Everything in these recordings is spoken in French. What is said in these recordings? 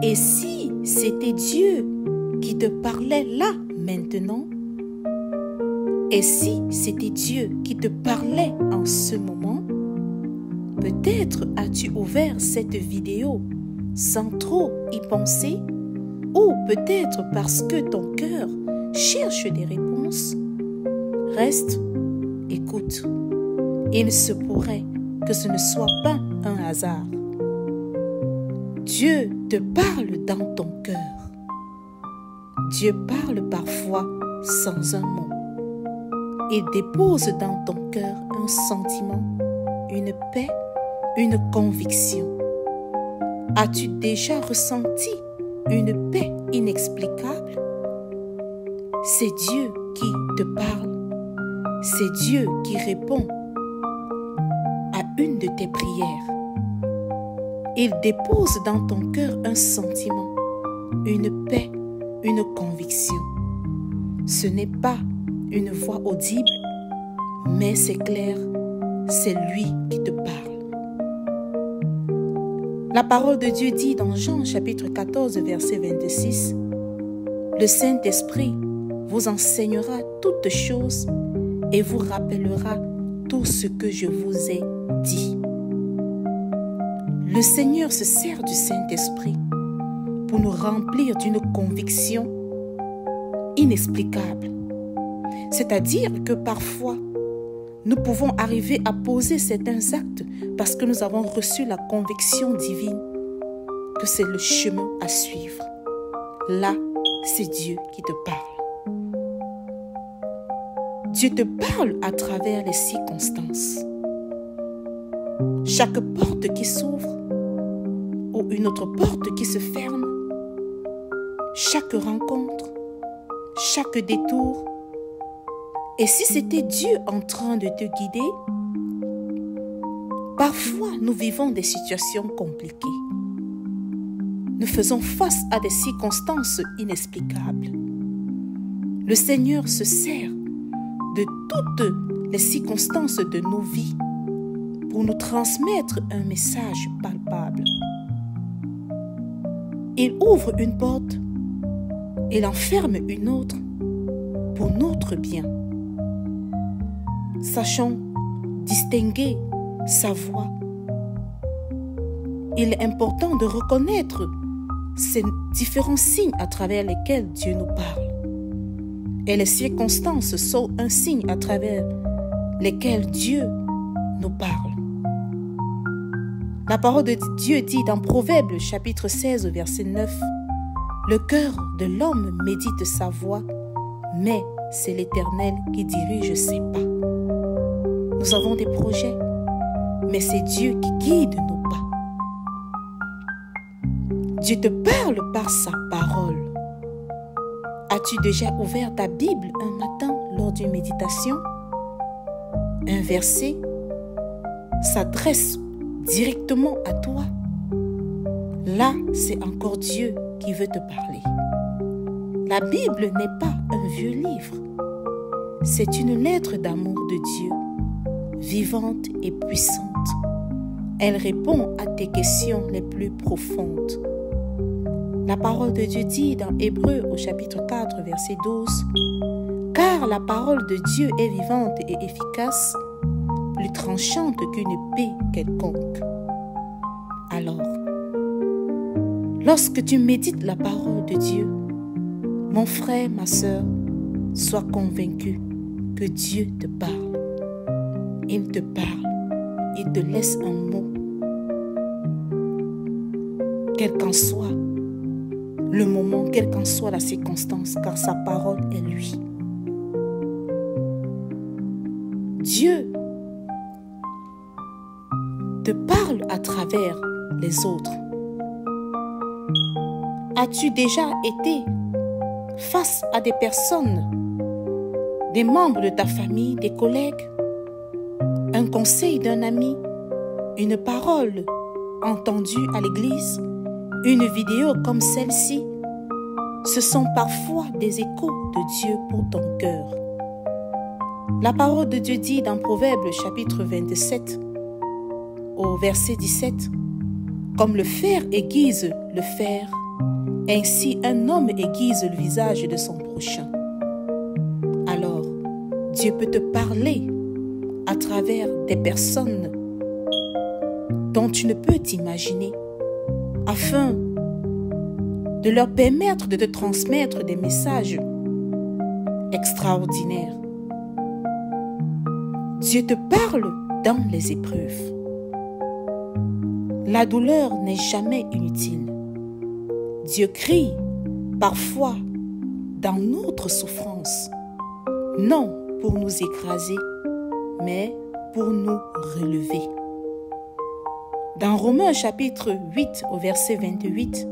Et si c'était Dieu qui te parlait là, maintenant? Et si c'était Dieu qui te parlait en ce moment? Peut-être as-tu ouvert cette vidéo sans trop y penser, ou peut-être parce que ton cœur cherche des réponses. Reste, écoute. Il se pourrait que ce ne soit pas un hasard. Dieu te parle dans ton cœur. Dieu parle parfois sans un mot. Il dépose dans ton cœur un sentiment, une paix, une conviction. As-tu déjà ressenti une paix inexplicable? C'est Dieu qui te parle. C'est Dieu qui répond à une de tes prières. Il dépose dans ton cœur un sentiment, une paix, une conviction. Ce n'est pas une voix audible, mais c'est clair, c'est lui qui te parle. La parole de Dieu dit dans Jean chapitre 14, verset 26, « Le Saint-Esprit vous enseignera toutes choses et vous rappellera tout ce que je vous ai dit. » Le Seigneur se sert du Saint-Esprit pour nous remplir d'une conviction inexplicable. C'est-à-dire que parfois, nous pouvons arriver à poser certains actes parce que nous avons reçu la conviction divine que c'est le chemin à suivre. Là, c'est Dieu qui te parle. Dieu te parle à travers les circonstances. Chaque porte qui s'ouvre ou une autre porte qui se ferme, chaque rencontre, chaque détour. Et si c'était Dieu en train de te guider, parfois nous vivons des situations compliquées. Nous faisons face à des circonstances inexplicables. Le Seigneur se sert de toutes les circonstances de nos vies pour nous transmettre un message palpable. Il ouvre une porte, il en ferme une autre pour notre bien. Sachons distinguer sa voix. Il est important de reconnaître ces différents signes à travers lesquels Dieu nous parle. Et les circonstances sont un signe à travers lesquels Dieu nous parle. La parole de Dieu dit dans Proverbes chapitre 16 verset 9, « Le cœur de l'homme médite sa voix, mais c'est l'Éternel qui dirige ses pas. » Nous avons des projets, mais c'est Dieu qui guide nos pas. Dieu te parle par sa parole. As-tu déjà ouvert ta Bible un matin lors d'une méditation? Un verset s'adresse directement à toi. Là, c'est encore Dieu qui veut te parler. La Bible n'est pas un vieux livre. C'est une lettre d'amour de Dieu, vivante et puissante. Elle répond à tes questions les plus profondes. La parole de Dieu dit dans Hébreux au chapitre 4, verset 12, « Car la parole de Dieu est vivante et efficace, plus tranchante qu'une épée quelconque. » Alors, lorsque tu médites la parole de Dieu, mon frère, ma sœur, sois convaincu que Dieu te parle. Il te parle, il te laisse un mot. Quel qu'en soit le moment, quelle qu'en soit la circonstance, car sa parole est lui. Dieu te parle à travers les autres. As-tu déjà été face à des personnes, des membres de ta famille, des collègues, un conseil d'un ami, une parole entendue à l'église, une vidéo comme celle-ci? Ce sont parfois des échos de Dieu pour ton cœur. La parole de Dieu dit dans Proverbes chapitre 27 au verset 17, « Comme le fer aiguise le fer Ainsi, un homme aiguise le visage de son prochain. Alors, Dieu peut te parler à travers des personnes dont tu ne peux t'imaginer, afin de leur permettre de te transmettre des messages extraordinaires. Dieu te parle dans les épreuves. La douleur n'est jamais inutile. Dieu crie parfois dans notre souffrance, non pour nous écraser, mais pour nous relever. Dans Romains chapitre 8 au verset 28,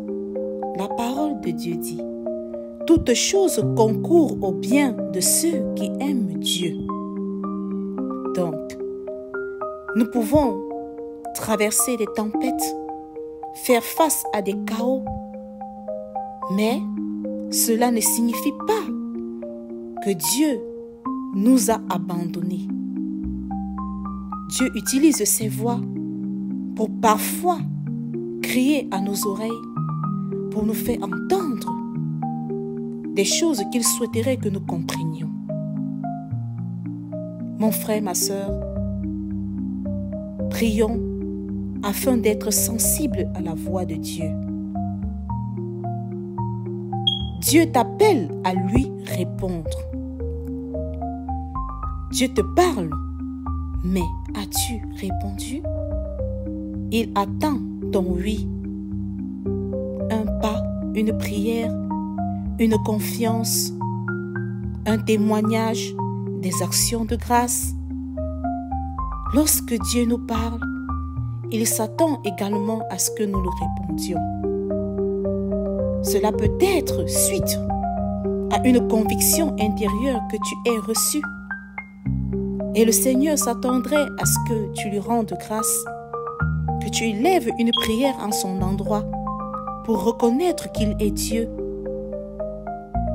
la parole de Dieu dit: « Toutes choses concourent au bien de ceux qui aiment Dieu. » Donc, nous pouvons traverser des tempêtes, faire face à des chaos, mais cela ne signifie pas que Dieu nous a abandonnés. Dieu utilise ses voix pour parfois crier à nos oreilles, pour nous faire entendre des choses qu'il souhaiterait que nous comprenions. Mon frère, ma sœur, prions afin d'être sensibles à la voix de Dieu. Dieu t'appelle à lui répondre. Dieu te parle, mais as-tu répondu? Il attend ton oui. Un pas, une prière, une confiance, un témoignage, des actions de grâce. Lorsque Dieu nous parle, il s'attend également à ce que nous le répondions. Cela peut être suite à une conviction intérieure que tu aies reçue. Et le Seigneur s'attendrait à ce que tu lui rendes grâce, que tu élèves une prière en son endroit pour reconnaître qu'il est Dieu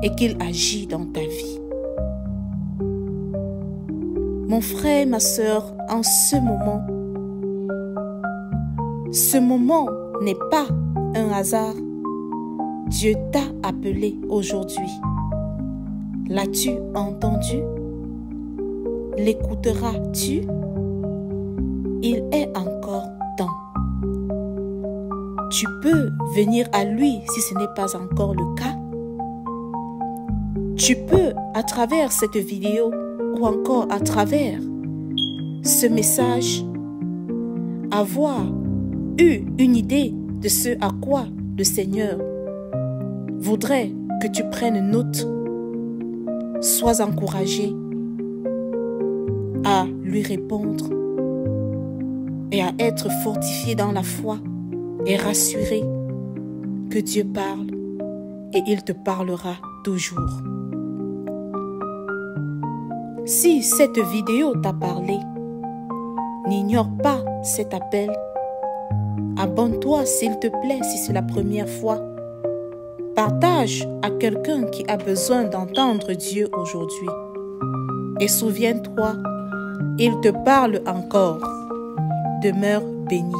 et qu'il agit dans ta vie. Mon frère, ma sœur, en ce moment n'est pas un hasard. Dieu t'a appelé aujourd'hui. L'as-tu entendu? L'écouteras-tu? Il est encore temps. Tu peux venir à lui si ce n'est pas encore le cas. Tu peux, à travers cette vidéo ou encore à travers ce message, avoir eu une idée de ce à quoi le Seigneur voudrait que tu prennes note. Sois encouragé à lui répondre et à être fortifié dans la foi et rassuré que Dieu parle et il te parlera toujours. Si cette vidéo t'a parlé, n'ignore pas cet appel. Abonne-toi s'il te plaît si c'est la première fois. Partage à quelqu'un qui a besoin d'entendre Dieu aujourd'hui. Et souviens-toi, il te parle encore. Demeure béni.